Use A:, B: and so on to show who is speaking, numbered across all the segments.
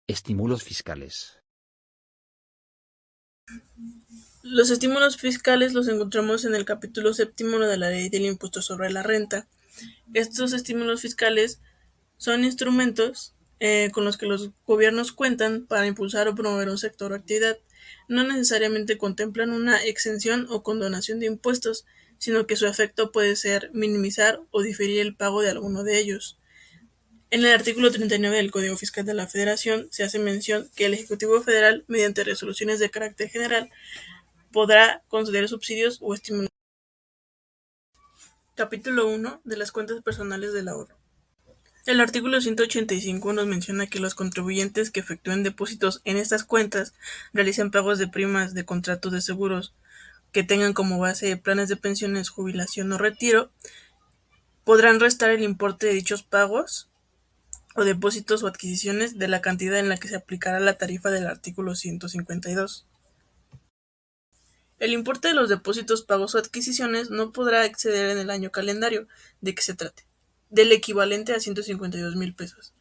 A: Estímulos fiscales.
B: Los estímulos fiscales los encontramos en el capítulo 7 de la Ley del Impuesto sobre la Renta. Estos estímulos fiscales son instrumentos con los que los gobiernos cuentan para impulsar o promover un sector o actividad. No necesariamente contemplan una exención o condonación de impuestos, sino que su efecto puede ser minimizar o diferir el pago de alguno de ellos. En el artículo 39 del Código Fiscal de la Federación se hace mención que el Ejecutivo Federal, mediante resoluciones de carácter general, podrá conceder subsidios o estímulos. Capítulo 1 de las cuentas personales del ahorro. El artículo 185 nos menciona que los contribuyentes que efectúen depósitos en estas cuentas realicen pagos de primas de contratos de seguros que tengan como base planes de pensiones, jubilación o retiro, podrán restar el importe de dichos pagos o depósitos o adquisiciones de la cantidad en la que se aplicará la tarifa del artículo 152. El importe de los depósitos, pagos o adquisiciones no podrá exceder en el año calendario de que se trate, del equivalente a 152,000 pesos.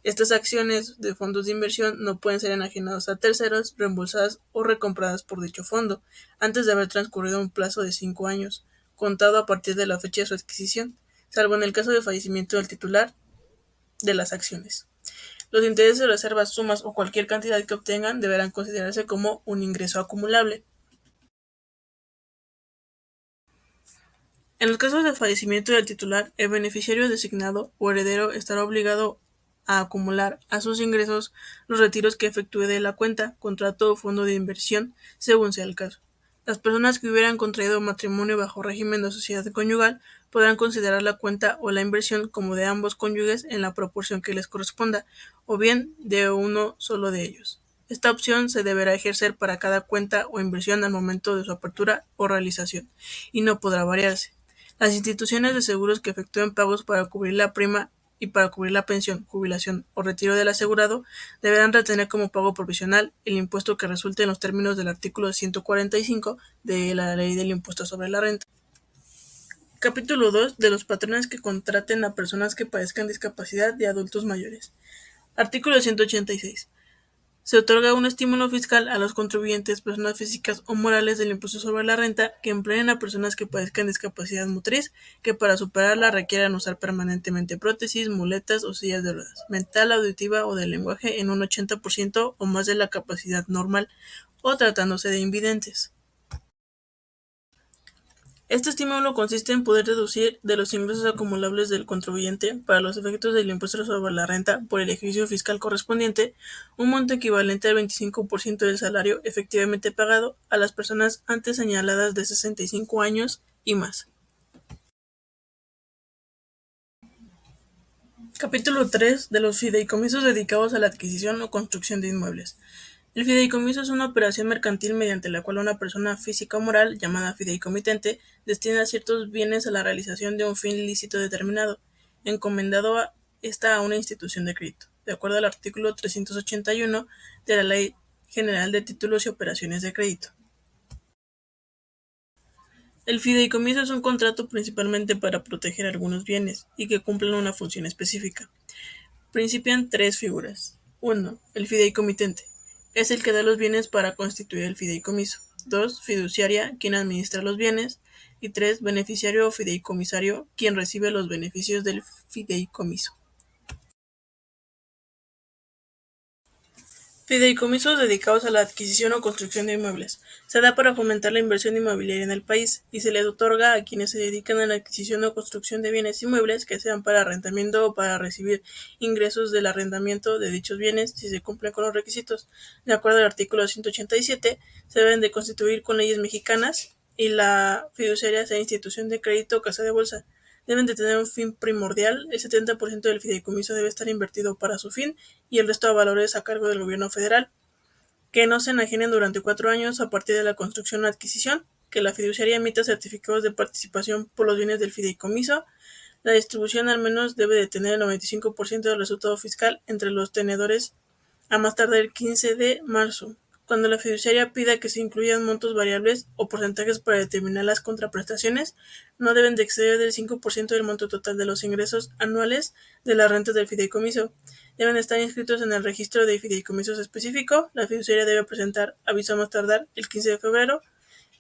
B: Estas acciones de fondos de inversión no pueden ser enajenadas a terceros, reembolsadas o recompradas por dicho fondo, antes de haber transcurrido un plazo de 5 años, contado a partir de la fecha de su adquisición, salvo en el caso de fallecimiento del titular de las acciones. Los intereses, reservas, sumas o cualquier cantidad que obtengan deberán considerarse como un ingreso acumulable. En los casos de fallecimiento del titular, el beneficiario designado o heredero estará obligado a acumular a sus ingresos los retiros que efectúe de la cuenta, contrato o fondo de inversión, según sea el caso. Las personas que hubieran contraído matrimonio bajo régimen de sociedad conyugal podrán considerar la cuenta o la inversión como de ambos cónyuges en la proporción que les corresponda, o bien de uno solo de ellos. Esta opción se deberá ejercer para cada cuenta o inversión al momento de su apertura o realización, y no podrá variarse. Las instituciones de seguros que efectúen pagos para cubrir la prima y para cubrir la pensión, jubilación o retiro del asegurado deberán retener como pago provisional el impuesto que resulte en los términos del artículo 145 de la Ley del Impuesto sobre la Renta. Capítulo 2 de los patrones que contraten a personas que padezcan discapacidad de adultos mayores. Artículo 186. Se otorga un estímulo fiscal a los contribuyentes, personas físicas o morales del impuesto sobre la renta que empleen a personas que padezcan discapacidad motriz, que para superarla requieran usar permanentemente prótesis, muletas o sillas de ruedas, mental, auditiva o de lenguaje en un 80% o más de la capacidad normal, o tratándose de invidentes. Este estímulo consiste en poder deducir de los ingresos acumulables del contribuyente para los efectos del impuesto sobre la renta por el ejercicio fiscal correspondiente un monto equivalente al 25% del salario efectivamente pagado a las personas antes señaladas de 65 años y más. Capítulo 3 de los fideicomisos dedicados a la adquisición o construcción de inmuebles. El fideicomiso es una operación mercantil mediante la cual una persona física o moral, llamada fideicomitente, destina ciertos bienes a la realización de un fin lícito determinado, encomendado a una institución de crédito, de acuerdo al artículo 381 de la Ley General de Títulos y Operaciones de Crédito. El fideicomiso es un contrato principalmente para proteger algunos bienes y que cumplen una función específica. Principian tres figuras. 1. El fideicomitente. Es el que da los bienes para constituir el fideicomiso. 2. Fiduciaria, quien administra los bienes. Y 3. Beneficiario o fideicomisario, quien recibe los beneficios del fideicomiso. Fideicomisos dedicados a la adquisición o construcción de inmuebles. Se da para fomentar la inversión inmobiliaria en el país y se les otorga a quienes se dedican a la adquisición o construcción de bienes inmuebles que sean para arrendamiento o para recibir ingresos del arrendamiento de dichos bienes si se cumplen con los requisitos. De acuerdo al artículo 187, se deben de constituir con leyes mexicanas y la fiduciaria sea institución de crédito o casa de bolsa. Deben de tener un fin primordial, el 70% del fideicomiso debe estar invertido para su fin y el resto a valores a cargo del gobierno federal, que no se enajenen durante 4 años a partir de la construcción o adquisición, que la fiduciaria emita certificados de participación por los bienes del fideicomiso, la distribución al menos debe de tener el 95% del resultado fiscal entre los tenedores a más tardar el 15 de marzo, Cuando la fiduciaria pida que se incluyan montos variables o porcentajes para determinar las contraprestaciones, no deben de exceder del 5% del monto total de los ingresos anuales de las rentas del fideicomiso. Deben estar inscritos en el registro de fideicomisos específico. La fiduciaria debe presentar aviso a más tardar el 15 de febrero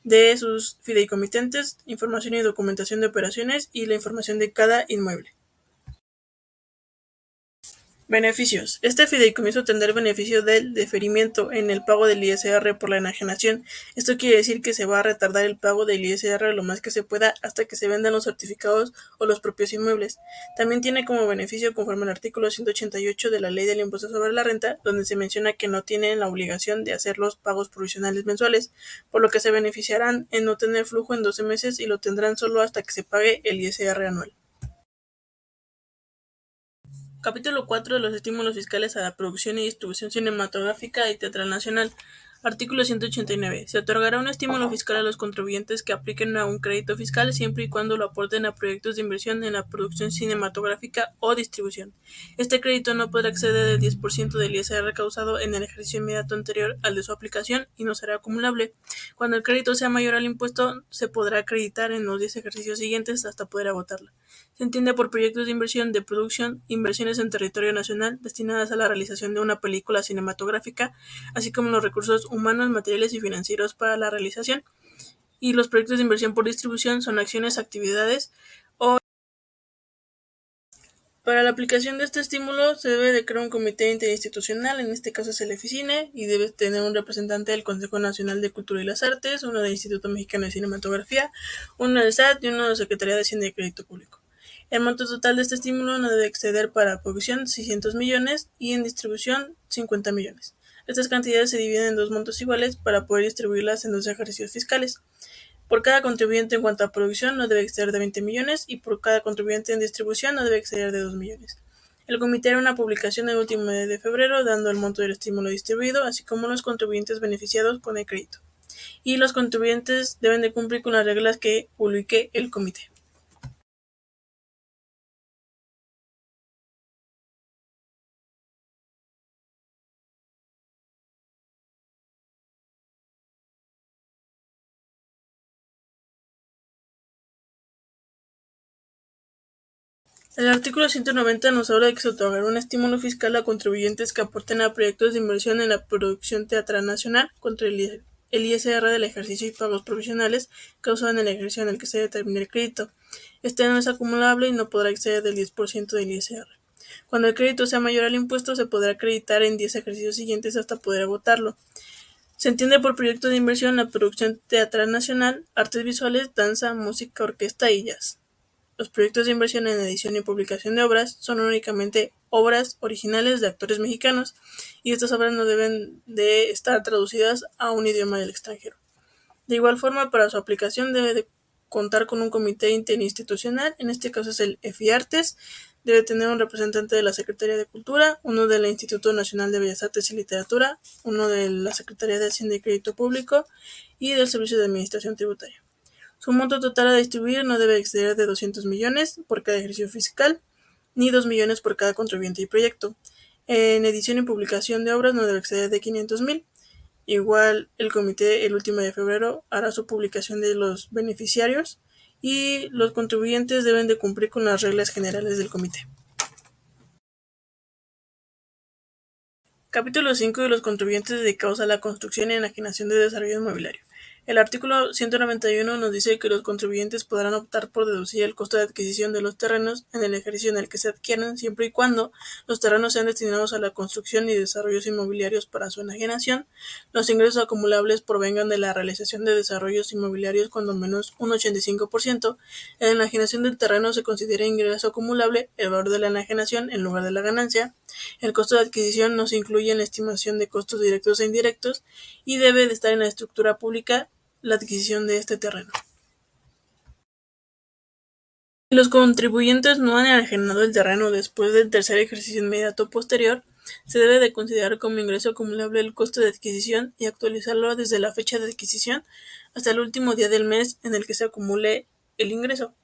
B: de sus fideicomitentes, información y documentación de operaciones y la información de cada inmueble. Beneficios. Este fideicomiso tendrá el beneficio del deferimiento en el pago del ISR por la enajenación. Esto quiere decir que se va a retardar el pago del ISR lo más que se pueda hasta que se vendan los certificados o los propios inmuebles. También tiene como beneficio, conforme al artículo 188 de la Ley del Impuesto sobre la Renta, donde se menciona que no tienen la obligación de hacer los pagos provisionales mensuales, por lo que se beneficiarán en no tener flujo en 12 meses y lo tendrán solo hasta que se pague el ISR anual. Capítulo 4 de los estímulos fiscales a la producción y distribución cinematográfica y teatral nacional. Artículo 189. Se otorgará un estímulo fiscal a los contribuyentes que apliquen a un crédito fiscal siempre y cuando lo aporten a proyectos de inversión en la producción cinematográfica o distribución. Este crédito no podrá exceder del 10% del ISR causado en el ejercicio inmediato anterior al de su aplicación y no será acumulable. Cuando el crédito sea mayor al impuesto, se podrá acreditar en los 10 ejercicios siguientes hasta poder agotarlo. Se entiende por proyectos de inversión de producción, inversiones en territorio nacional destinadas a la realización de una película cinematográfica, así como los recursos humanos, materiales y financieros para la realización. Y los proyectos de inversión por distribución son acciones, actividades o... Para la aplicación de este estímulo se debe de crear un comité interinstitucional, en este caso es el EFICINE, y debe tener un representante del Consejo Nacional de Cultura y las Artes, uno del Instituto Mexicano de Cinematografía, uno del SAT y uno de la Secretaría de Hacienda y Crédito Público. El monto total de este estímulo no debe exceder para producción 600 millones y en distribución 50 millones. Estas cantidades se dividen en dos montos iguales para poder distribuirlas en dos ejercicios fiscales. Por cada contribuyente en cuanto a producción no debe exceder de 20 millones y por cada contribuyente en distribución no debe exceder de 2 millones. El comité hará una publicación el último mes de febrero dando el monto del estímulo distribuido, así como los contribuyentes beneficiados con el crédito. Y los contribuyentes deben de cumplir con las reglas que publique el comité. El artículo 190 nos habla de que se otorgará un estímulo fiscal a contribuyentes que aporten a proyectos de inversión en la producción teatral nacional contra el ISR del ejercicio y pagos provisionales causados en el ejercicio en el que se determine el crédito. Este no es acumulable y no podrá exceder del 10% del ISR. Cuando el crédito sea mayor al impuesto, se podrá acreditar en 10 ejercicios siguientes hasta poder agotarlo. Se entiende por proyecto de inversión la producción teatral nacional, artes visuales, danza, música, orquesta y jazz. Los proyectos de inversión en edición y publicación de obras son únicamente obras originales de actores mexicanos y estas obras no deben de estar traducidas a un idioma del extranjero. De igual forma, para su aplicación debe de contar con un comité interinstitucional, en este caso es el EFIARTES, debe tener un representante de la Secretaría de Cultura, uno del Instituto Nacional de Bellas Artes y Literatura, uno de la Secretaría de Hacienda y Crédito Público y del Servicio de Administración Tributaria. Su monto total a distribuir no debe exceder de 200 millones por cada ejercicio fiscal, ni 2 millones por cada contribuyente y proyecto. En edición y publicación de obras no debe exceder de 500,000. Igual el comité el último de febrero hará su publicación de los beneficiarios y los contribuyentes deben de cumplir con las reglas generales del comité. Capítulo 5 de los contribuyentes dedicados a la construcción y enajenación de desarrollo inmobiliario. El artículo 191 nos dice que los contribuyentes podrán optar por deducir el costo de adquisición de los terrenos en el ejercicio en el que se adquieran, siempre y cuando los terrenos sean destinados a la construcción y desarrollos inmobiliarios para su enajenación, los ingresos acumulables provengan de la realización de desarrollos inmobiliarios cuando menos un 85%, en la enajenación del terreno se considera ingreso acumulable el valor de la enajenación en lugar de la ganancia, el costo de adquisición no se incluye en la estimación de costos directos e indirectos y debe de estar en la estructura pública la adquisición de este terreno. Si los contribuyentes no han enajenado el terreno después del tercer ejercicio inmediato posterior, se debe de considerar como ingreso acumulable el costo de adquisición y actualizarlo desde la fecha de adquisición hasta el último día del mes en el que se acumule el ingreso.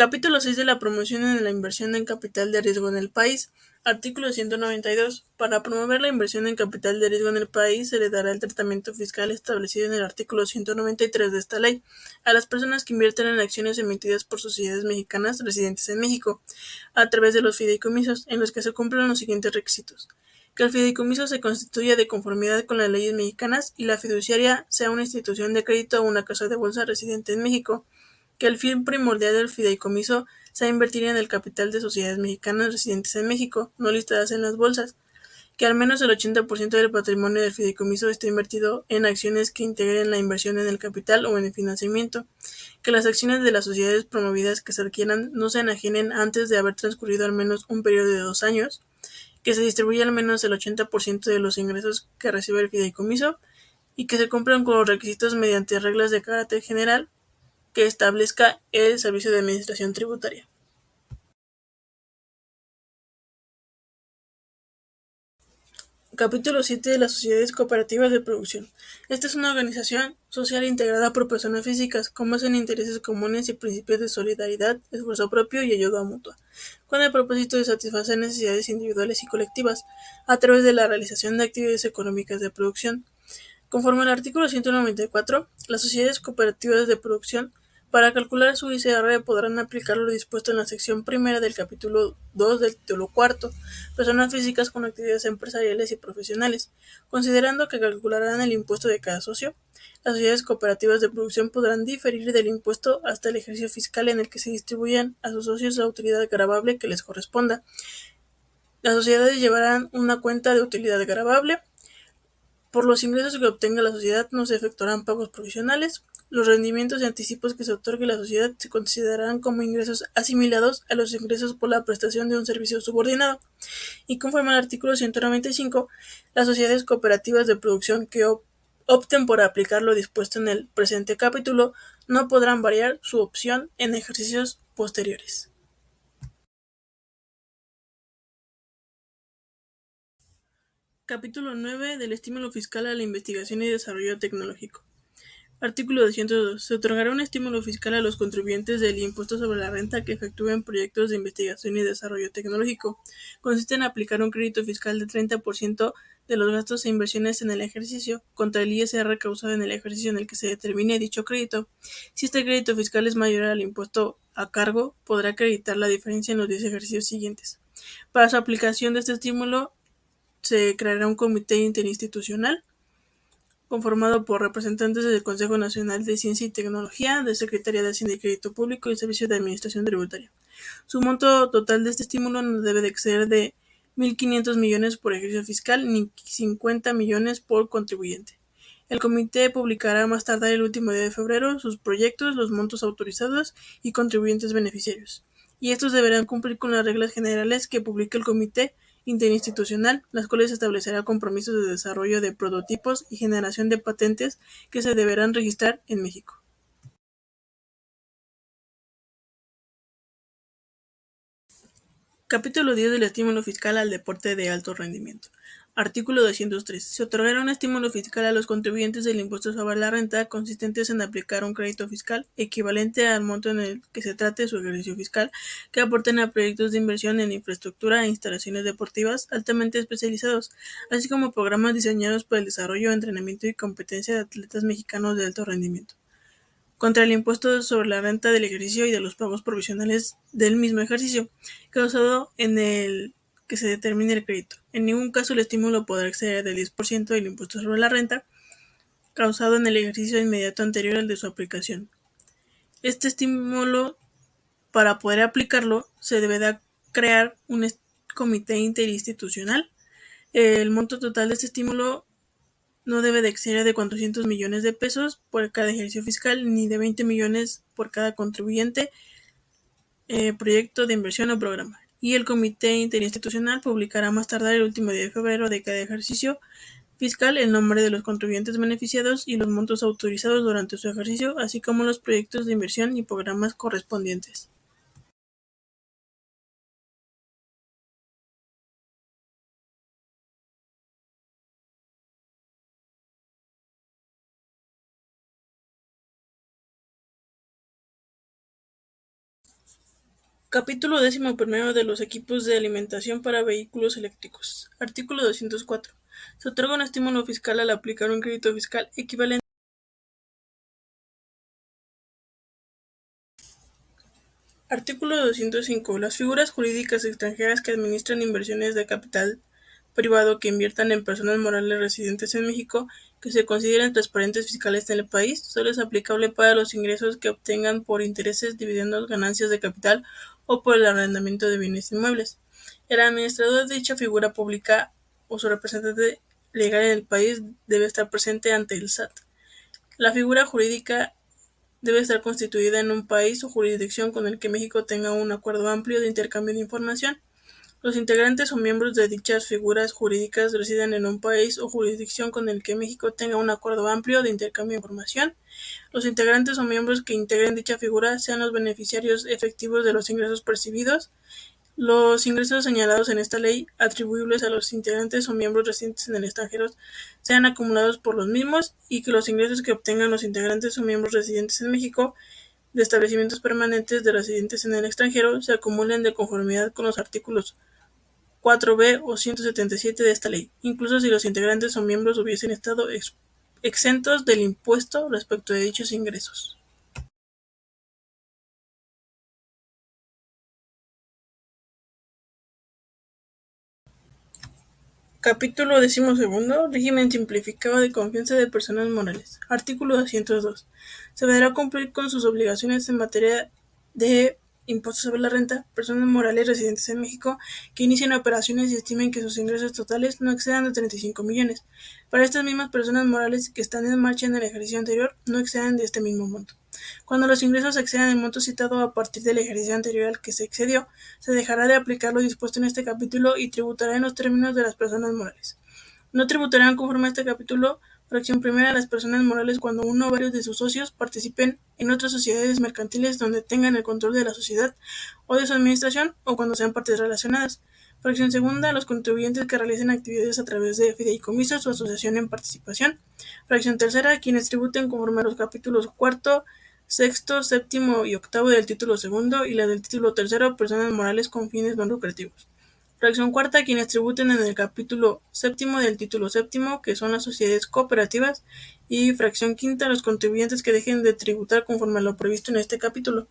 B: Capítulo 6 de la promoción en la inversión en capital de riesgo en el país. Artículo 192. Para promover la inversión en capital de riesgo en el país se le dará el tratamiento fiscal establecido en el artículo 193 de esta ley a las personas que invierten en acciones emitidas por sociedades mexicanas residentes en México a través de los fideicomisos, en los que se cumplen los siguientes requisitos: que el fideicomiso se constituya de conformidad con las leyes mexicanas y la fiduciaria sea una institución de crédito o una casa de bolsa residente en México; que el fin primordial del fideicomiso sea invertir en el capital de sociedades mexicanas residentes en México, no listadas en las bolsas; que al menos el 80% del patrimonio del fideicomiso esté invertido en acciones que integren la inversión en el capital o en el financiamiento; que las acciones de las sociedades promovidas que se adquieran no se enajenen antes de haber transcurrido al menos un periodo de 2 años; que se distribuya al menos el 80% de los ingresos que recibe el fideicomiso y que se cumplan con los requisitos mediante reglas de carácter general que establezca el Servicio de Administración Tributaria. Capítulo 7 de las sociedades cooperativas de producción. Esta es una organización social integrada por personas físicas con base en intereses comunes y principios de solidaridad, esfuerzo propio y ayuda mutua, con el propósito de satisfacer necesidades individuales y colectivas a través de la realización de actividades económicas de producción. Conforme al artículo 194, las sociedades cooperativas de producción, para calcular su ICR, podrán aplicar lo dispuesto en la sección primera del capítulo 2 del título cuarto, personas físicas con actividades empresariales y profesionales, considerando que calcularán el impuesto de cada socio. Las sociedades cooperativas de producción podrán diferir del impuesto hasta el ejercicio fiscal en el que se distribuyan a sus socios la utilidad gravable que les corresponda. Las sociedades llevarán una cuenta de utilidad gravable. Por los ingresos que obtenga la sociedad no se efectuarán pagos provisionales. Los rendimientos y anticipos que se otorgue a la sociedad se considerarán como ingresos asimilados a los ingresos por la prestación de un servicio subordinado. Y conforme al artículo 195, las sociedades cooperativas de producción que opten por aplicar lo dispuesto en el presente capítulo no podrán variar su opción en ejercicios posteriores. Capítulo 9 del estímulo fiscal a la investigación y desarrollo tecnológico. Artículo 202. Se otorgará un estímulo fiscal a los contribuyentes del impuesto sobre la renta que efectúen proyectos de investigación y desarrollo tecnológico. Consiste en aplicar un crédito fiscal de 30% de los gastos e inversiones en el ejercicio contra el ISR causado en el ejercicio en el que se determine dicho crédito. Si este crédito fiscal es mayor al impuesto a cargo, podrá acreditar la diferencia en los 10 ejercicios siguientes. Para su aplicación de este estímulo, se creará un comité interinstitucional conformado por representantes del Consejo Nacional de Ciencia y Tecnología, de Secretaría de Hacienda y Crédito Público y Servicio de Administración Tributaria. Su monto total de este estímulo no debe de exceder de 1.500 millones por ejercicio fiscal ni 50 millones por contribuyente. El comité publicará más tardar el último día de febrero sus proyectos, los montos autorizados y contribuyentes beneficiarios, y estos deberán cumplir con las reglas generales que publique el comité interinstitucional, las cuales establecerá compromisos de desarrollo de prototipos y generación de patentes que se deberán registrar en México. Capítulo 10 del estímulo fiscal al deporte de alto rendimiento. Artículo 203. Se otorgará un estímulo fiscal a los contribuyentes del impuesto sobre la renta consistentes en aplicar un crédito fiscal equivalente al monto en el que se trate su ejercicio fiscal que aporten a proyectos de inversión en infraestructura e instalaciones deportivas altamente especializados, así como programas diseñados para el desarrollo, entrenamiento y competencia de atletas mexicanos de alto rendimiento contra el impuesto sobre la renta del ejercicio y de los pagos provisionales del mismo ejercicio, causado en el que se determine el crédito. En ningún caso el estímulo podrá exceder del 10% del impuesto sobre la renta causado en el ejercicio inmediato anterior al de su aplicación. Este estímulo, para poder aplicarlo, se deberá crear un comité interinstitucional. El monto total de este estímulo no debe de exceder de 400 millones de pesos por cada ejercicio fiscal ni de 20 millones por cada contribuyente, proyecto de inversión o programa. Y el comité interinstitucional publicará más tardar el último día de febrero de cada ejercicio fiscal el nombre de los contribuyentes beneficiados y los montos autorizados durante su ejercicio, así como los proyectos de inversión y programas correspondientes. Capítulo 11 de los equipos de alimentación para vehículos eléctricos. Artículo 204. Se otorga un estímulo fiscal al aplicar un crédito fiscal equivalente. Artículo 205. Las figuras jurídicas extranjeras que administran inversiones de capital privado que inviertan en personas morales residentes en México que se consideren transparentes fiscales en el país, solo es aplicable para los ingresos que obtengan por intereses, dividendos, ganancias de capital o por el arrendamiento de bienes inmuebles. El administrador de dicha figura pública o su representante legal en el país debe estar presente ante el SAT. La figura jurídica debe estar constituida en un país o jurisdicción con el que México tenga un acuerdo amplio de intercambio de información. Los integrantes o miembros de dichas figuras jurídicas residen en un país o jurisdicción con el que México tenga un acuerdo amplio de intercambio de información. Los integrantes o miembros que integren dicha figura sean los beneficiarios efectivos de los ingresos percibidos. Los ingresos señalados en esta ley, atribuibles a los integrantes o miembros residentes en el extranjero, sean acumulados por los mismos y que los ingresos que obtengan los integrantes o miembros residentes en México de establecimientos permanentes de residentes en el extranjero se acumulen de conformidad con los artículos 4b o 177 de esta ley, incluso si los integrantes o miembros hubiesen estado exentos del impuesto respecto de dichos ingresos. Capítulo 12. Régimen simplificado de confianza de personas morales. Artículo 202. Se deberá cumplir con sus obligaciones en materia de impuestos sobre la renta, personas morales residentes en México que inicien operaciones y estimen que sus ingresos totales no excedan de 35 millones. Para estas mismas personas morales que están en marcha en el ejercicio anterior, no excedan de este mismo monto. Cuando los ingresos excedan el monto citado a partir del ejercicio anterior al que se excedió, se dejará de aplicar lo dispuesto en este capítulo y tributará en los términos de las personas morales. No tributarán conforme a este capítulo fracción primera las personas morales cuando uno o varios de sus socios participen en otras sociedades mercantiles donde tengan el control de la sociedad o de su administración o cuando sean partes relacionadas. Fracción segunda, los contribuyentes que realicen actividades a través de fideicomisos o asociación en participación. Fracción tercera, quienes tributen conforme a los capítulos cuarto, sexto, séptimo y octavo del título segundo y la del título tercero, personas morales con fines no lucrativos. Fracción cuarta, quienes tributen en el capítulo séptimo del título séptimo, que son las sociedades cooperativas, y fracción quinta, los contribuyentes que dejen de tributar conforme a lo previsto en este capítulo.